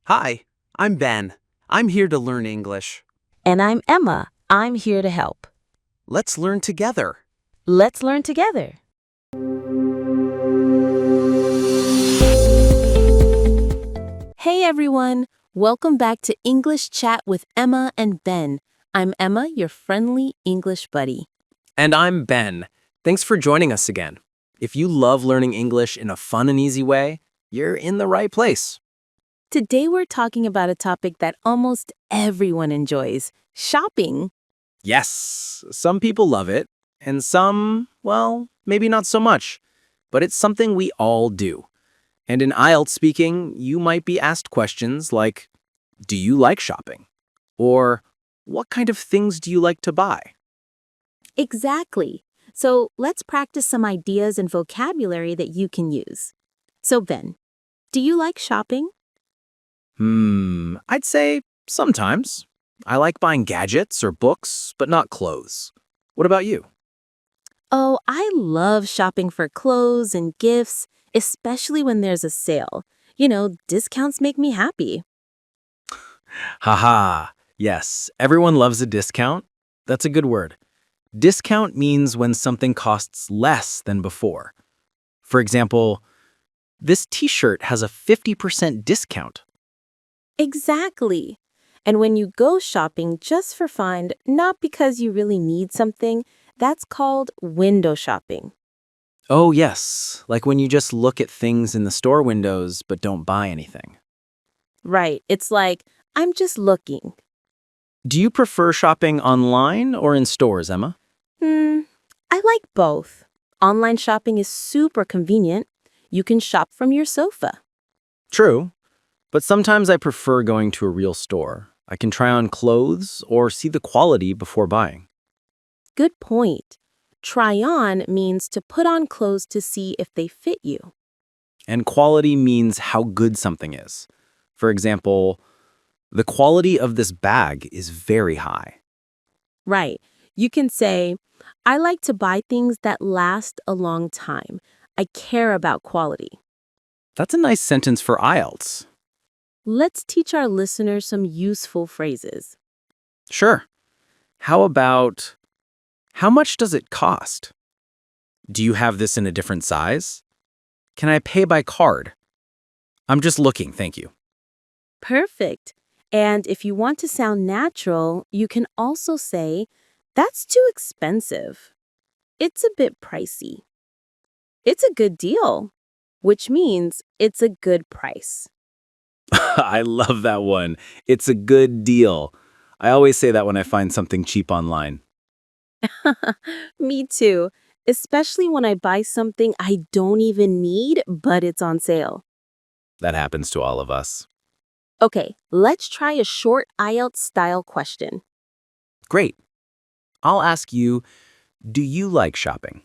Hi, I'm Ben. I'm here to learn English. And I'm Emma. I'm here to help. Let's learn together. Let's learn together. Hey everyone! Welcome back to English Chat with Emma and Ben. I'm Emma, your friendly English buddy. And I'm Ben. Thanks for joining us again. If you love learning English in a fun and easy way, you're in the right place. Today we're talking about a topic that almost everyone enjoys, shopping. Yes, some people love it, and some, well, maybe not so much. But it's something we all do. And in IELTS speaking, you might be asked questions like, do you like shopping? Or, what kind of things do you like to buy? Exactly. So let's practice some ideas and vocabulary that you can use. So Ben, do you like shopping? I'd say sometimes. I like buying gadgets or books, but not clothes. What about you? Oh, I love shopping for clothes and gifts, especially when there's a sale. Discounts make me happy. Haha, yes, everyone loves a discount. That's a good word. Discount means when something costs less than before. For example, this t-shirt has a 50% discount. Exactly. And when you go shopping just for fun, not because you really need something, that's called window shopping. Oh yes, like when you just look at things in the store windows but don't buy anything. Right. It's like, I'm just looking. Do you prefer shopping online or in stores, Emma? I like both. Online shopping is super convenient. You can shop from your sofa. True, but sometimes I prefer going to a real store. I can try on clothes or see the quality before buying. Good point. Try on means to put on clothes to see if they fit you. And quality means how good something is. For example, the quality of this bag is very high. Right. You can say, I like to buy things that last a long time. I care about quality. That's a nice sentence for IELTS. Let's teach our listeners some useful phrases. Sure. How about, how much does it cost? Do you have this in a different size? Can I pay by card? I'm just looking, thank you. Perfect. And if you want to sound natural, you can also say, that's too expensive. It's a bit pricey. It's a good deal, which means it's a good price. I love that one. It's a good deal. I always say that when I find something cheap online. Me too, especially when I buy something I don't even need, but it's on sale. That happens to all of us. Okay, let's try a short IELTS-style question. Great. I'll ask you, do you like shopping?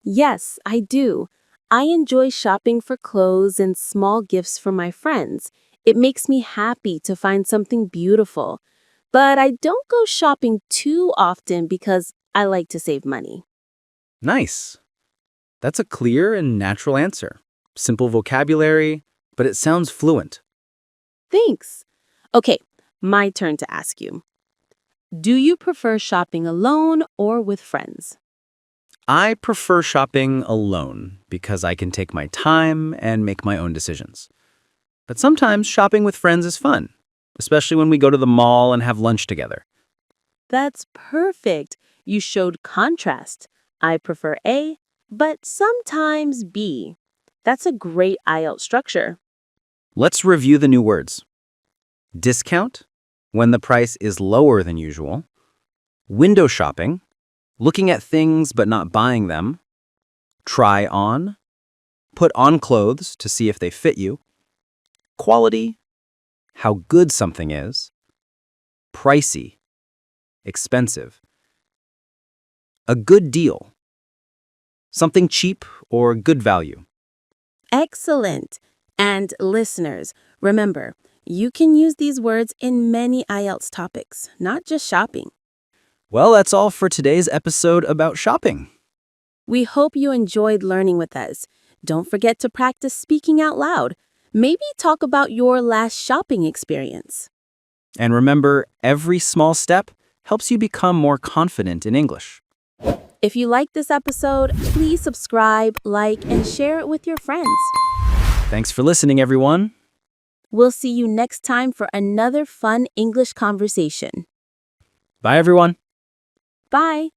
Yes, I do. I enjoy shopping for clothes and small gifts for my friends. It makes me happy to find something beautiful. But I don't go shopping too often because I like to save money. Nice. That's a clear and natural answer. Simple vocabulary, but it sounds fluent. Thanks. Okay, my turn to ask you. Do you prefer shopping alone or with friends? I prefer shopping alone because I can take my time and make my own decisions. But sometimes shopping with friends is fun, especially when we go to the mall and have lunch together. That's perfect. You showed contrast. I prefer A, but sometimes B. That's a great IELTS structure. Let's review the new words. Discount, when the price is lower than usual. Window shopping, looking at things but not buying them. Try on, put on clothes to see if they fit you. Quality, how good something is. Pricey, expensive. A good deal, something cheap or good value. Excellent. And listeners, remember, you can use these words in many IELTS topics, not just shopping. Well, that's all for today's episode about shopping. We hope you enjoyed learning with us. Don't forget to practice speaking out loud. Maybe talk about your last shopping experience. And remember, every small step helps you become more confident in English. If you like this episode, please subscribe, like, and share it with your friends. Thanks for listening, everyone. We'll see you next time for another fun English conversation. Bye, everyone. Bye.